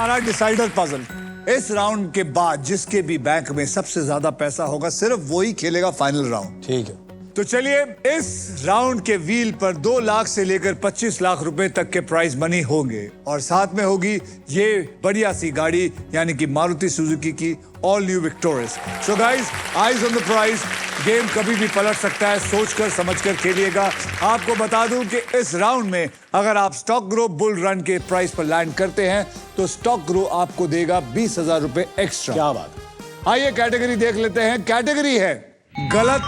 हमारा decider puzzle. इस round के बाद जिसके भी बैंक में सबसे ज्यादा पैसा होगा सिर्फ वही खेलेगा फाइनल राउंड। ठीक है। तो चलिए, इस राउंड के व्हील पर 2 लाख से लेकर 25 लाख रुपए तक के प्राइज मनी होंगे और साथ में होगी ये बढ़िया सी गाड़ी यानी कि मारुति सुजुकी की all new Victoris. So guys, eyes on the prize. Game कभी भी पलट सकता है, सोचकर समझकर खेलिएगा। आपको बता दूं कि इस राउंड में अगर आप स्टॉक ग्रो बुल रन के प्राइस पर लैंड करते हैं तो स्टॉक ग्रो आपको देगा 20,000 रुपए एक्स्ट्रा। क्या बात। आइए कैटेगरी देख लेते हैं। कैटेगरी है गलत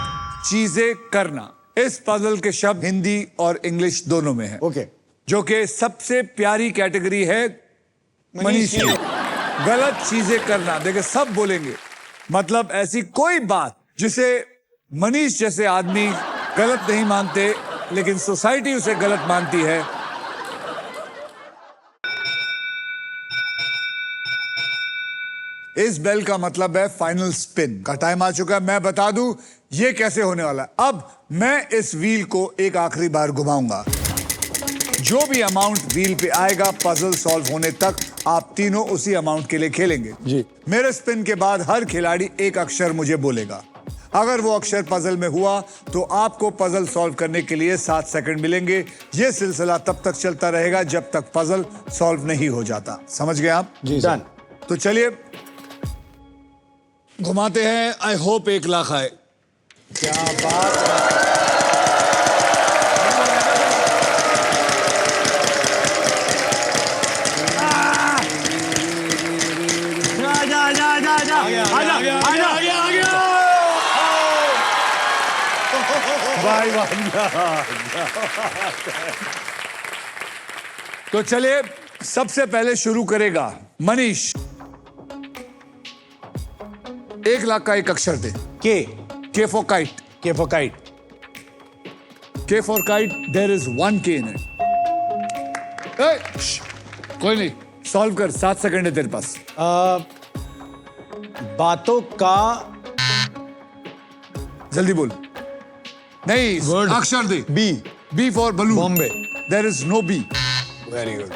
चीजें करना। इस पजल के शब्द हिंदी और इंग्लिश दोनों में है। ओके। जो कि सबसे प्यारी कैटेगरी है मनीष की। गलत चीजें करना, देखिए सब बोलेंगे, मतलब ऐसी कोई बात जिसे मनीष जैसे आदमी गलत नहीं मानते लेकिन सोसाइटी उसे गलत मानती है। इस बेल का मतलब है फाइनल स्पिन का टाइम आ चुका है। मैं बता दूं ये कैसे होने वाला है। अब मैं इस व्हील को एक आखिरी बार घुमाऊंगा। जो भी अमाउंट व्हील पे आएगा पजल सॉल्व होने तक आप तीनों उसी अमाउंट के लिए खेलेंगे जी। मेरे स्पिन के बाद हर खिलाड़ी एक अक्षर मुझे बोलेगा। अगर वो अक्षर पजल में हुआ तो आपको पजल सॉल्व करने के लिए 7 सेकंड मिलेंगे। ये सिलसिला तब तक चलता रहेगा जब तक पजल सॉल्व नहीं हो जाता। समझ गए आप? जी डन। तो चलिए घुमाते हैं। आई होप 1 लाख आए। क्या बात है। तो चलिए सबसे पहले शुरू करेगा मनीष। 1 लाख का एक अक्षर दे। के फॉर काइट। के for kite. K for kite, there is 1 K in it. कोई नहीं, सॉल्व कर। 7 सेकंड है तेरे पास। बातों का। जल्दी बोल। नहीं, अक्षर दे। B for balloon. Bombay. There is no B. Very good.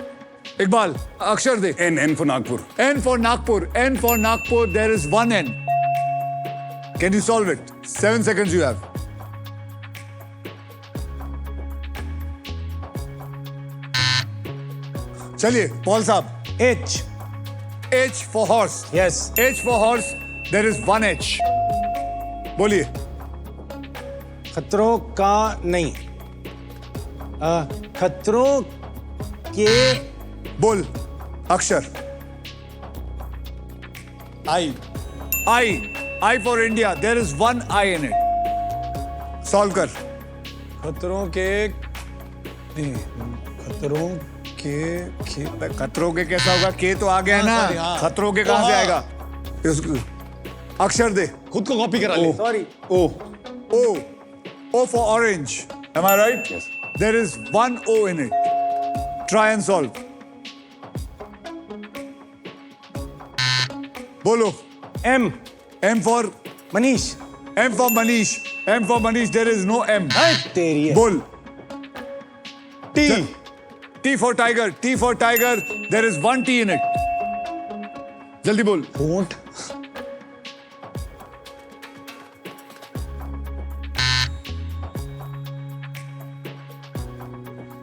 Iqbal, अक्षर दे। N for Nagpur. N for Nagpur. N for Nagpur, there is 1 N. Can you solve it? 7 seconds you have. चलिए पॉल साहब। H. H for horse. Yes. H for horse, there is 1 H. बोलिए। खतरों का नहीं। खतरों के। बोल अक्षर। आई। I for India, there is 1 I in it. Solve कर। खतरों के। खतरों के। खतरों के कैसा होगा? के तो आ गया ना। sorry, हाँ। खतरों के कहां से आएगा? अक्षर दे। खुद को कॉपी करा ले। Sorry. O for orange. Am I right? Yes. There is 1 O in it. Try and solve. बोलो। M. M for Manish. M for Manish. M for Manish. There is no M. तेरी है। बोल। T. T for tiger. T for tiger. There is 1 T in it. जल्दी बोल। ऊंट।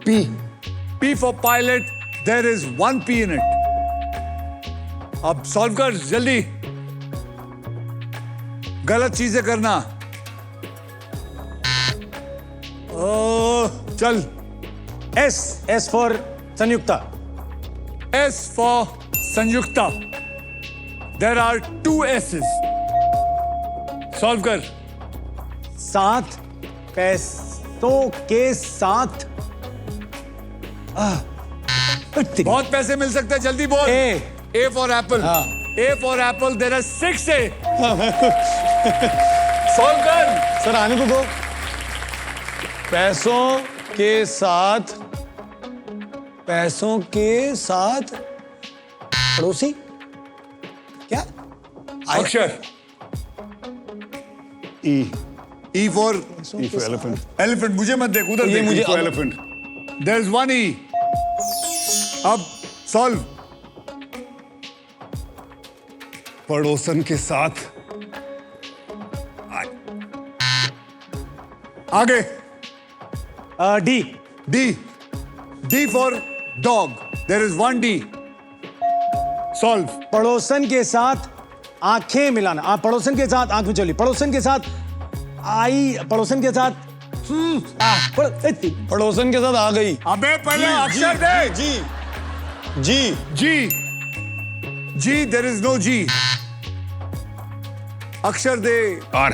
P. P for pilot. There is 1 P in it. अब solve कर जल्दी। गलत चीजें करना। चल। S. S for Sanyukta. S for Sanyukta. There are 2 S's. Solve कर। 7 पैसों के साथ। बहुत पैसे मिल सकते हैं, जल्दी बोल। A for apple. हाँ। A for apple. There are 6 A. Solve कर। सर आने को दो। पैसों के साथ। पैसों के साथ। पड़ोसी। क्या? अक्षर। E. E for E for elephant. elephant. मुझे मत देख, उधर ये देख। मुझे E for elephant. There is 1 E. अब सॉल्व। पड़ोसन के साथ आगे D. D D for dog there is one D solve पड़ोसन के साथ आंखें मिलाना। पड़ोसन के साथ आंख में चली, पड़ोसन के साथ आई, पड़ोसन के साथ पड़ोसन के साथ आ गई। अबे पहले अक्षर दे G G G G there is no G अक्षर दे R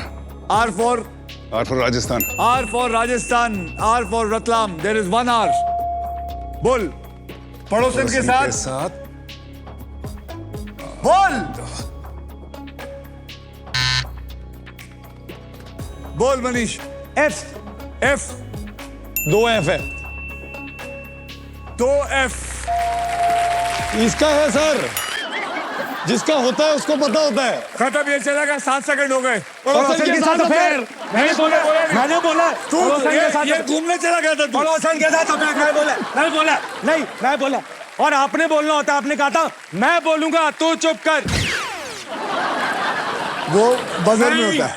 R for Rajasthan. Rajasthan R for Ratlam there is one R बोल पड़ोसन के साथ बोल मनीष एफ। एफ 2 F है। 2 F इसका है सर, जिसका होता है उसको पता होता है। खत्म ये चला गया 7 सेकंड हो गए पड़ोसन के साथ अफेयर। मैंने बोला तू पड़ोसन के साथ ये घूमने चला गया था तू पड़ोसन के साथ अफेयर। मैं बोला और आपने बोलना होता। आपने कहा था मैं बोलूंगा, तू चुप कर। वो बजर में होता है